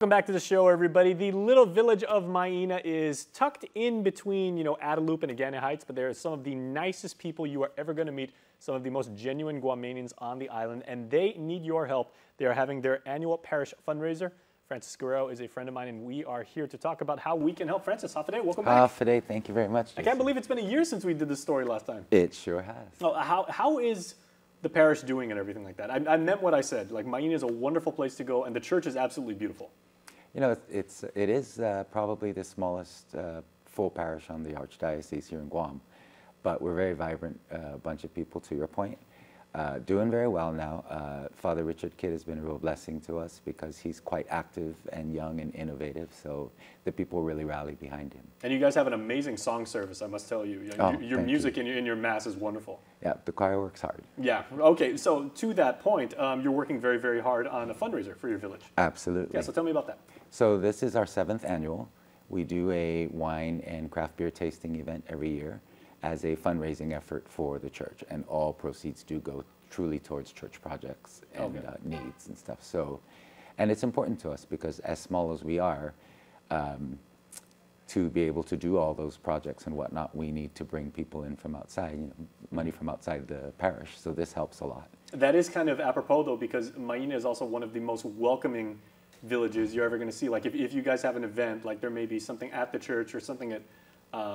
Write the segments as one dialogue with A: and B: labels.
A: Welcome back to the show, everybody. The little village of Maina is tucked in between, Adelup and Agana Heights, but there are some of the nicest people you are ever going to meet, some of the most genuine Guamanians on the island, and they need your help. They are having their annual parish fundraiser. Francis Guerrero is a friend of mine, and we are here to talk about how we can help. Francis, Hafide, welcome back.
B: Hafide, thank you very much, Jason.
A: I can't believe it's been a year since we did this story last time.
B: It sure has.
A: Oh, how is the parish doing and everything like that? I meant what I said. Like, Maina is a wonderful place to go, and the church is absolutely beautiful.
B: You know, it is probably the smallest full parish on the Archdiocese here in Guam, but we're a very vibrant bunch of people, to your point. Doing very well now. Father Richard Kidd has been a real blessing to us because he's quite active and young and innovative, so the people really rally behind him.
A: And you guys have an amazing song service, I must tell you. Your music in your mass is wonderful.
B: Yeah, the choir works hard.
A: Yeah, okay, so to that point, you're working very, very hard on a fundraiser for your village.
B: Absolutely.
A: Yeah, so tell me about that.
B: So this is our 7th annual. We do a wine and craft beer tasting event every year as a fundraising effort for the church, and all proceeds do go truly towards church projects and needs and stuff. So, and it's important to us because as small as we are, to be able to do all those projects and whatnot, we need to bring people in from outside, money from outside the parish. So this helps a lot. That
A: is kind of apropos though, because Maina is also one of the most welcoming villages you're ever going to see. Like if you guys have an event, like there may be something at the church or something at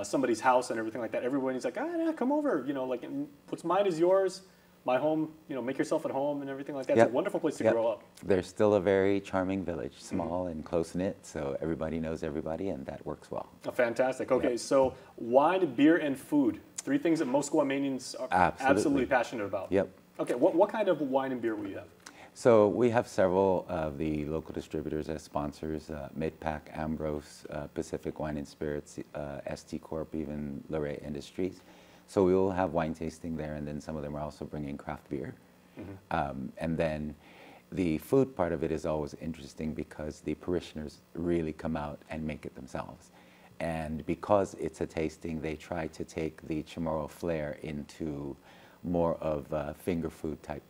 A: somebody's house and everything like that, everybody's like, yeah, come over, like what's mine is yours, my home, make yourself at home and everything like that. It's a wonderful place to grow up.
B: They're still a very charming village, small and close-knit, so everybody knows everybody, and that works well.
A: Oh, fantastic. Okay, so wine, beer, and food, 3 things that most Guamanians are absolutely passionate about.
B: Yep.
A: Okay, what kind of wine and beer will you have?
B: So we have several of the local distributors as sponsors, Midpack, Ambrose, Pacific Wine and Spirits, ST Corp, even Luray Industries. So we will have wine tasting there, and then some of them are also bringing craft beer. And then the food part of it is always interesting because the parishioners really come out and make it themselves. And because it's a tasting, they try to take the Chamorro flair into more of finger food type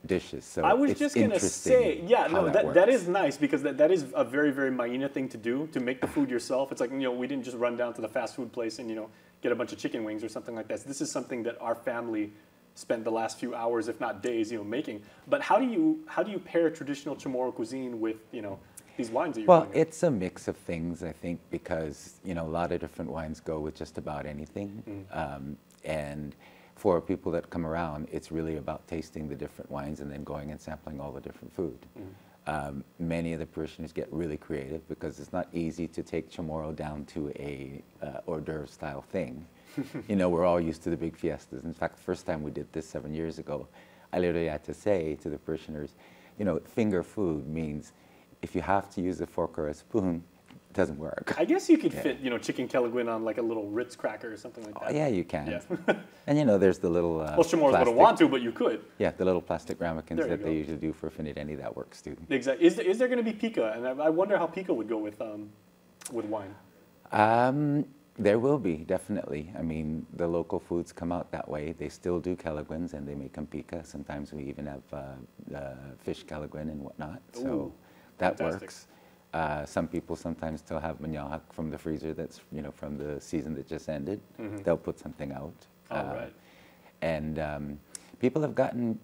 B: dishes. So
A: I was just going to say, that is nice because that is a very, very Maina thing to do, to make the food yourself. It's like, we didn't just run down to the fast food place and, get a bunch of chicken wings or something like that. So this is something that our family spent the last few hours, if not days, making. But how do you pair traditional Chamorro cuisine with, these wines that you're
B: Well, it's a mix of things, I think, because, a lot of different wines go with just about anything. And for people that come around, it's really about tasting the different wines and then going and sampling all the different food. Many of the parishioners get really creative because it's not easy to take Chamorro down to a hors d'oeuvre style thing. We're all used to the big fiestas. In fact, the first time we did this 7 years ago, I literally had to say to the parishioners, finger food means if you have to use a fork or a spoon, it doesn't work.
A: I guess you could fit, chicken Kelaguen on like a little Ritz cracker or something like that.
B: Oh, yeah, you can. Yeah. And there's the little
A: well, Chamorros wouldn't want to, but you could.
B: Yeah, the little plastic ramekins that they usually do for finiteni, that works too.
A: Exactly. Is there going to be pica? And I wonder how pica would go with wine.
B: There will be, definitely. I mean, the local foods come out that way. They still do Kelagüens and they make them pica. Sometimes we even have fish Kelaguen and whatnot. So
A: Ooh,
B: that
A: fantastic.
B: Works. Some people sometimes still have manioc from the freezer that's, from the season that just ended. They'll put something out.
A: All right.
B: And people have gotten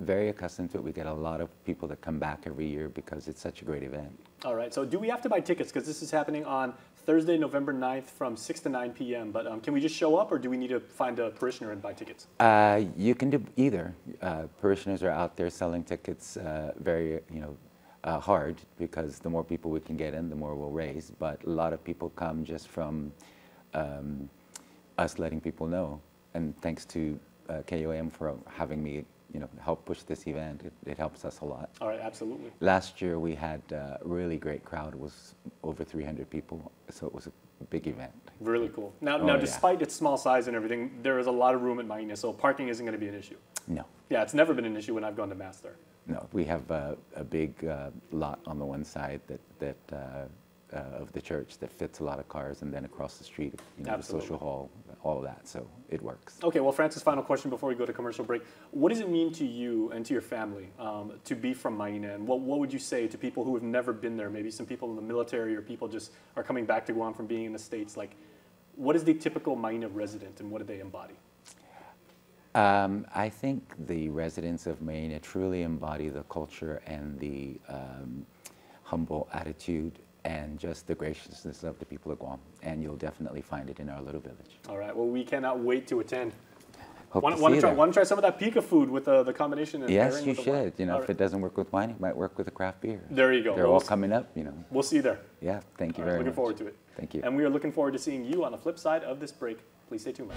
B: very accustomed to it. We get a lot of people that come back every year because it's such a great event. All
A: right. So do we have to buy tickets? Because this is happening on Thursday, November 9th from 6 to 9 p.m. But can we just show up or do we need to find a parishioner and buy tickets?
B: You can do either. Parishioners are out there selling tickets very, hard because the more people we can get in, the more we'll raise. But a lot of people come just from us letting people know. And thanks to KOM for having me, help push this event. It helps us a lot.
A: All right, absolutely.
B: Last year we had a really great crowd. It was over 300 people, so it was a big event.
A: Really cool. Now, despite its small size and everything, there is a lot of room at Maina, so parking isn't going to be an issue.
B: No.
A: Yeah, it's never been an issue when I've gone to Mass there.
B: No, we have a big lot on the one side of the church that fits a lot of cars, and then across the street, the social hall, all of that, so it works.
A: Okay, well, Francis, final question before we go to commercial break. What does it mean to you and to your family to be from Maina? And what would you say to people who have never been there? Maybe some people in the military or people just are coming back to Guam from being in the States. Like, what is the typical Maina resident and what do they embody?
B: I think the residents of Maina truly embody the culture and the humble attitude and just the graciousness of the people of Guam. And you'll definitely find it in our little village.
A: All right. Well, we cannot wait to attend.
B: Want to
A: try some of that Pika food with the combination? And
B: yes, you
A: with
B: should. You know,
A: all
B: if it doesn't work with wine, it might work with a craft beer.
A: There you go.
B: They're all coming up, you know.
A: We'll see you there.
B: Yeah, thank you very much.
A: Looking forward to it.
B: Thank you.
A: And we are looking forward to seeing you on the flip side of this break. Please stay tuned.